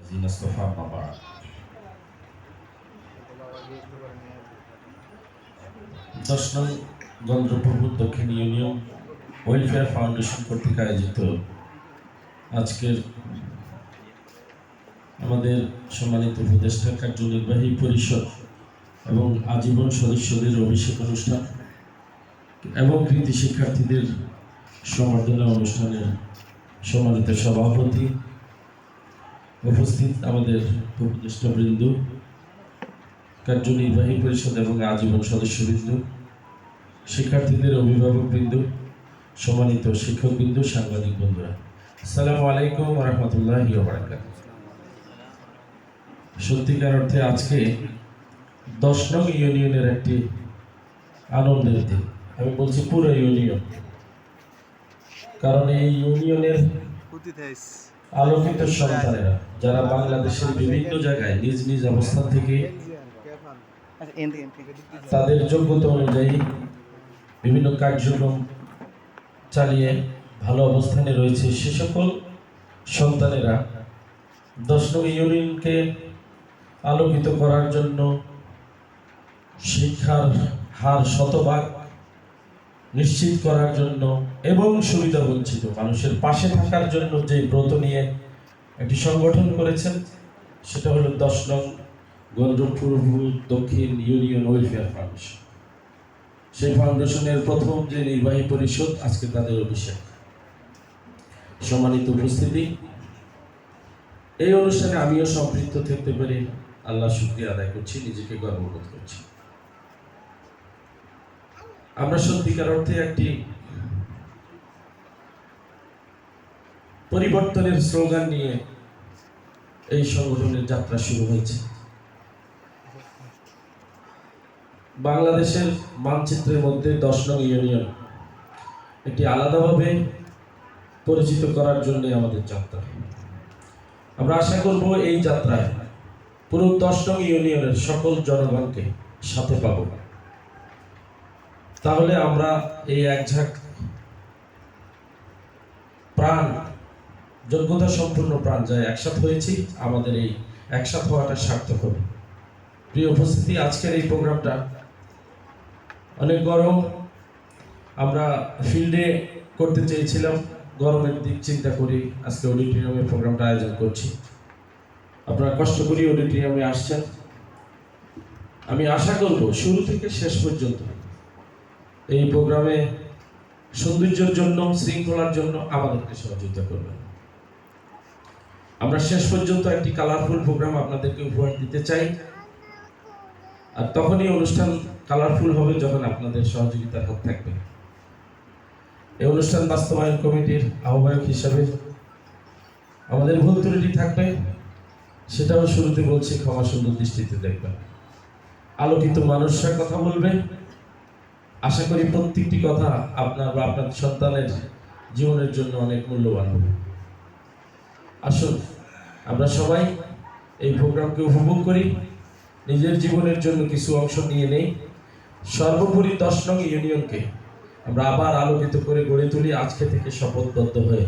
الذين اصطفى أما بعد দশম গন্দ্রপুর দক্ষিণ union welfare foundation কর্তৃক আয়োজিত আজকের আমাদের সম্মানিত উপদেষ্টা কার্যনির্বাহী পরিষদ এবং আজীবন সদস্যদের অভিষেক অনুষ্ঠান এবং কৃতি শিক্ষার্থীদের সম্বর্ধনা অনুষ্ঠানের সম্মানিত সভাপতি, উপস্থিত আমাদের উপদেষ্টাবৃন্দ, কার্যনির্বাহী পরিষদ এবং আজীবন সদস্যবৃন্দ, শিক্ষার্থীদের অভিভাবকবৃন্দ, সম্মানিত শিক্ষকবৃন্দ, সাংবাদিক বন্ধুরা, আসসালামু আলাইকুম ওয়া রাহমাতুল্লাহি ওয়া বারাকাতুহু। সত্যিকার অর্থে আজকে 10 নং ইউনিয়নের একটি আনন্দের দিন। আমি বলছি পুরো ইউনিয়ন, কারণ এই ইউনিয়নের আলোকিত সন্তানেরা যারা বাংলাদেশের বিভিন্ন জায়গায় নিজ নিজ অবস্থান থেকে তাদের যোগ্যতা অনুযায়ী বিভিন্ন কার্যক্রম চালিয়ে ভালো অবস্থানে রয়েছে, সে সকল সন্তানেরা 10 নং ইউনিয়নকে আলোকিত করার জন্য শিক্ষার হার শতভাগ নিশ্চিত করার জন্য এবং সুবিধা বঞ্চিত মানুষের পাশে থাকার জন্য যে ব্রত নিয়ে একটি সংগঠন করেছেন, সেটা হলো 10 নং গন্দ্রপুর দক্ষিণ ইউনিয়ন ওয়েলফেয়ার ফাউন্ডেশন। সেই ফাউন্ডেশনের প্রথম যে নির্বাহী পরিষদ, আজকে তাদের অভিষেক। সম্মানিত উপস্থিতি, এই অনুষ্ঠানে আমিও সম্পৃক্ত থাকতে পেরে আল্লাহ শুকরিয়া আদায় করছি, নিজেকে গর্ববোধ করছি। আমরা সত্যিকার অর্থে একটি পরিবর্তনের স্লোগান নিয়ে এই সংগঠনের যাত্রা শুরু হয়েছে। বাংলাদেশের মানচিত্রের মধ্যে 10 নং ইউনিয়ন একটি আলাদাভাবে পরিচিত করার জন্য আমাদের যাত্রা। আমরা আশা করব এই যাত্রায় পুরো 10 নং ইউনিয়নের সকল জনগণকে সাথে পাব। তাহলে আমরা এই একঝাঁক প্রাণ, যোগ্যতা সম্পূর্ণ প্রাণ যায় একসাথে হয়েছি, আমাদের এই একসাথে হওয়াটা সার্থক হবে। প্রিয় উপস্থিতি, আজকের এই প্রোগ্রামটা অনেক গরম। আমরা ফিল্ডে করতে চেয়েছিলাম, গরমের দিক চিন্তা করি আজকে অডিটোরিয়ামে প্রোগ্রামটা আয়োজন করছি। আপনারা কষ্ট করে অডিটোরিয়ামে আসছেন। আমি আশা করব শুরু থেকে শেষ পর্যন্ত এই প্রোগ্রামে সৌন্দর্যের জন্য, শৃঙ্খলার জন্য আমাদেরকে সহযোগিতা করবেন। আমরা শেষ পর্যন্ত একটি কালারফুল প্রোগ্রাম আপনাদেরকে উপহার দিতে চাই, আর তখনই অনুষ্ঠান কালারফুল হবে যখন আপনাদের সহযোগিতার হাত থাকবে। এই অনুষ্ঠান বাস্তবায়ন কমিটির আহ্বায়ক হিসাবে আমাদের ভুল ত্রুটি থাকবে, সেটাও শুরুতে বলছি, ক্ষমা সুন্দর দৃষ্টিতে দেখবেন। আলোকিত মানুষরা কথা বলবে, আশা করি প্রত্যেকটি কথা আপনার বা আপনার সন্তানের জীবনের জন্য অনেক মূল্যবান হবে। আসুন আমরা সবাই এই প্রোগ্রামকে উপভোগ করি, নিজের জীবনের জন্য কিছু অংশ নিয়ে নেই। সর্বোপরি 10 নং ইউনিয়নকে আমরা আবার আলোকিত করে গড়ে তুলি আজকে থেকে শপথবদ্ধ হয়ে।